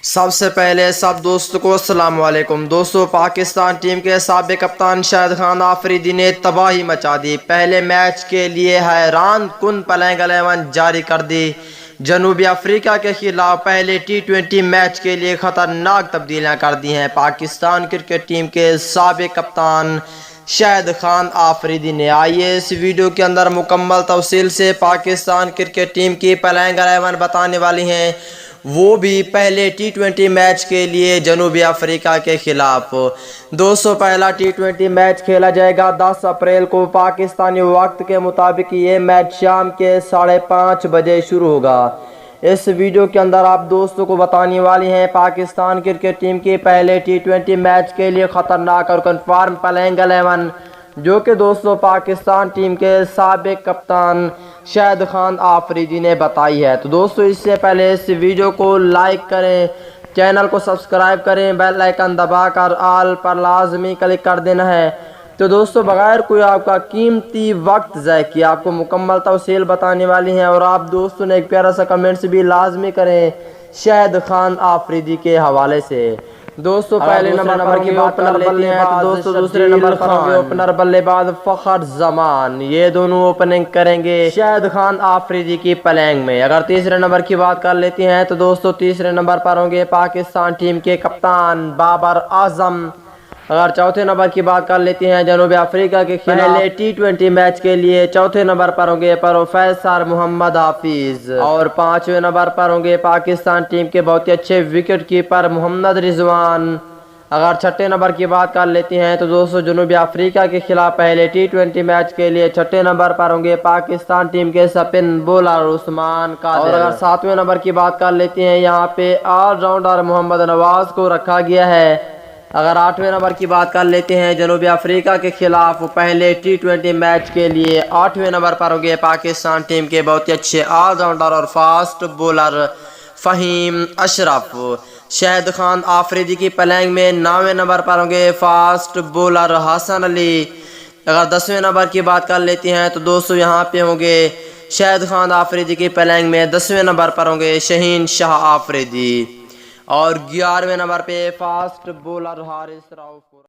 سب سے پہلے سب دوستوں کو السلام علیکم دوستوں۔ پاکستان ٹیم کے سابق کپتان شاہد آفریدی نے تباہی مچا دی۔ پہلے میچ کے لیے حیران کن پلینگ 11 جاری کر دی۔ جنوبی افریقہ کے خلاف پہلے ٹی20 میچ کے لیے خطرناک تبدیلیاں کر دی ہیں۔ پاکستان کرکٹ ٹیم کے سابق کپتان شاہد آفریدی نے آئیے اس ویڈیو کے اندر مکمل تفصیل سے پاکستان کرکٹ ٹیم کی پلینگ 11 بتانے والی ہیں، وہ بھی پہلے ٹی20 میچ کے لیے جنوبی افریقہ کے خلاف۔ دوستو پہلا ٹی20 میچ کھیلا جائے گا 10 اپریل کو پاکستانی وقت کے مطابق۔ یہ میچ شام کے 5:30 بجے شروع ہوگا۔ اس ویڈیو کے اندر آپ دوستوں کو بتانے والی ہیں پاکستان کرکٹ ٹیم کی پہلے ٹی20 میچ کے لیے خطرناک اور کنفرم پلینگ 11، جو کہ دوستوں پاکستان ٹیم کے سابق کپتان شاہد آفریدی نے بتائی ہے۔ تو دوستوں اس سے پہلے اس ویڈیو کو لائک کریں، چینل کو سبسکرائب کریں، بیل آئیکن دبا کر آل پر لازمی کلک کر دینا ہے۔ تو دوستو بغیر کوئی آپ کا قیمتی وقت ضائع کیا آپ کو مکمل تفصیل بتانے والی ہیں، اور آپ دوستوں نے ایک پیارا سا کمنٹس بھی لازمی کریں شاہد آفریدی کے حوالے سے۔ دوستو پہلے نمبر کی بات کر لیتے ہیں تو دوستو دوسرے نمبر پر ہوں گے اوپنر بلے باز فخر زمان، یہ دونوں اوپننگ کریں گے شاہد آفریدی کی پلینگ میں۔ اگر تیسرے نمبر کی بات کر لیتے ہیں تو دوستو تیسرے نمبر پر ہوں گے پاکستان ٹیم کے کپتان بابر اعظم۔ اگر چوتھے نمبر کی بات کر لیتے ہیں جنوبی افریقہ کے خلاف ٹی20 میچ کے لیے چوتھے نمبر پر ہوں گے پروفیسر محمد حافظ، اور پانچویں نمبر پر ہوں گے پاکستان ٹیم کے بہت ہی اچھے وکٹ کیپر محمد رضوان۔ اگر چھٹے نمبر کی بات کر لیتے ہیں تو دوستو جنوبی افریقہ کے خلاف پہلے ٹی20 میچ کے لیے چھٹے نمبر پر ہوں گے پاکستان ٹیم کے سپن بولر عثمان قادر۔ اور اگر ساتویں نمبر کی بات کر لیتے ہیں یہاں پہ آل راؤنڈر محمد نواز کو رکھا گیا ہے۔ اگر آٹھویں نمبر کی بات کر لیتے ہیں جنوبی افریقہ کے خلاف پہلے ٹی20 میچ کے لیے آٹھویں نمبر پر ہوں گے پاکستان ٹیم کے بہت ہی اچھے آل راؤنڈر اور فاسٹ بولر فہیم اشرف۔ شاہد آفریدی کی پلینگ میں 9ویں نمبر پر ہوں گے فاسٹ بولر حسن علی۔ اگر 10ویں نمبر کی بات کر لیتے ہیں تو دوستو یہاں پہ ہوں گے شاہد آفریدی کی پلینگ میں 10ویں نمبر پر ہوں گے شاہین شاہ آفریدی، اور 11ویں نمبر پہ فاسٹ بولر حارث راؤ۔